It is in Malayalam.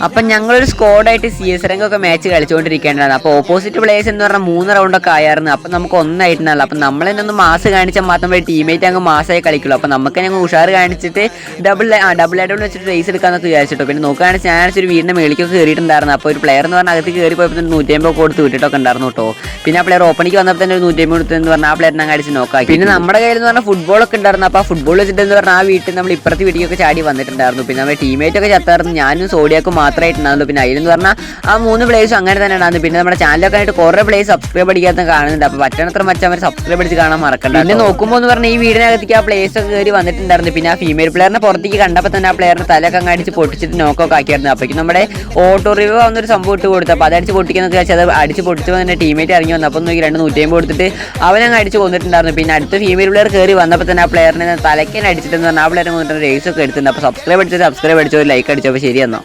അപ്പം ഞങ്ങളൊരു സ്ക്വാഡായിട്ട് CS റാങ്കൊക്കെ മാച്ച് കളിച്ചുകൊണ്ടിരിക്കേണ്ടതാണ്. അപ്പോൾ ഓപ്പോസിറ്റ് പ്ലേയേഴ്സ് എന്ന് പറഞ്ഞാൽ 3 റൗണ്ടൊക്കെ ആയിരുന്നു. അപ്പം നമുക്ക് ഒന്നായിട്ടുണ്ടല്ലോ. അപ്പം നമ്മൾ തന്നെ ഒന്ന് മാസ് കാണിച്ചാൽ മാത്രമേ ടീമേറ്റ് അങ്ങ് മാസമായി കളിക്കുള്ളൂ. അപ്പം നമുക്ക് ഞങ്ങൾ ഉഷാർ കാണിച്ചിട്ട് ഡബിൾ ആയിട്ട് വെച്ചിട്ട് റേസ് എടുക്കാമെന്നൊക്കെ വിചാരിച്ചിട്ടോ. പിന്നെ നോക്കുകയാണെങ്കിൽ ഞാൻ ഒരു വീടിൻ്റെ മേളിക്കൊക്കെ കയറിയിട്ടുണ്ടായിരുന്നു. അപ്പോൾ ഒരു പ്ലെയർ എന്ന് പറഞ്ഞാൽ അകത്ത് കയറി പോയപ്പോൾ തന്നെ 150 കൊടുത്ത് വിട്ടിട്ടൊക്കെ ഉണ്ടായിരുന്നു കേട്ടോ. പിന്നെ ആ പ്ലെയർ ഓപ്പണിക്ക് വന്നപ്പോൾ തന്നെ ഒരു 150 കൊടുത്തെന്ന് പറഞ്ഞാൽ ആ പ്ലെയറിനെ അടിച്ച് നോക്കാം. പിന്നെ നമ്മുടെ കയ്യിൽ എന്ന് പറഞ്ഞാൽ ഫുട്ബോളൊക്കെ ഉണ്ടായിരുന്നു. അപ്പോൾ ആ ഫുട്ബോൾ വെച്ചിട്ടെന്ന് പറഞ്ഞാൽ ആ വീട്ടിൽ നമ്മൾ ഇപ്പുറത്തെ വീട്ടിലൊക്കെ ചാടി വന്നിട്ടുണ്ടായിരുന്നു. പിന്നെ നമ്മുടെ ടീമേറ്റൊക്കെ ചത്തായിരുന്നു. ഞാനും സോഡിയാക്കും മാത്രമായിട്ടുണ്ടായിരുന്നു. പിന്നെ അതിലെന്ന് പറഞ്ഞാൽ ആ 3 പ്ലേയേഴ്സും അങ്ങനെ തന്നെ ഉണ്ടായിരുന്നു. പിന്നെ നമ്മുടെ ചാനലൊക്കെ ആയിട്ട് കുറേ പ്ലേയേഴ്സ് സബ്സ്ക്രൈബ് അടിക്കാത്ത കാണുന്നുണ്ട്. അപ്പോൾ പറ്റണത്ര മച്ചാൻ അവർ സബ്സ്ക്രൈബ് അടിച്ച് കാണാൻ മറക്കണ്ട. പിന്നെ നോക്കുമ്പോൾ എന്ന് പറഞ്ഞാൽ ഈ വീടിനകത്തേക്ക് ആ പ്ലേയേഴ്സ് ഒക്കെ കയറി വന്നിട്ടുണ്ടായിരുന്നു. പിന്നെ ആ ഫീമെയിൽ പ്ലെയറിനെ പുറത്തേക്ക് കണ്ടപ്പോൾ തന്നെ ആ പ്ലെയറിന് തലയൊക്കെ അങ്ങ് അടിച്ച് പൊട്ടിച്ചിട്ട് നോക്കൊക്കെ ആക്കിയായിരുന്നു. അപ്പോഴേക്കും നമ്മുടെ ഓട്ടോ റിവ്യൂ വന്നൊരു സംഭവം ഇട്ട് കൊടുത്തു. അപ്പോൾ അതടിച്ച് പൊട്ടിക്കുന്നൊക്കെ വെച്ചാൽ അത് അടിച്ച് പൊട്ടിച്ചപ്പോൾ തന്നെ ടീമേറ്റ് ഇറങ്ങി വന്നു. അപ്പോൾ നോക്കി 150 കൊടുത്തിട്ട് അവനങ്ങ് അടിച്ച് കൊന്നിട്ടുണ്ടായിരുന്നു. പിന്നെ അടുത്ത ഫീമെയിൽ പ്ലെയർ കയറി വന്നപ്പോൾ തന്നെ ആ പ്ലെയറിനെ തലയ്ക്കാൻ അടിച്ചിട്ടെന്ന് പറഞ്ഞാൽ ആ പ്ലെയർ കൊന്നിട്ട് റേസ് ഒക്കെ എടുത്തിട്ടുണ്ട്. അപ്പോൾ സബ്സ്ക്രൈബ് അടിച്ചോ, ലൈക്ക് അടിച്ചോ. അപ്പോൾ ശരിയെന്നോ.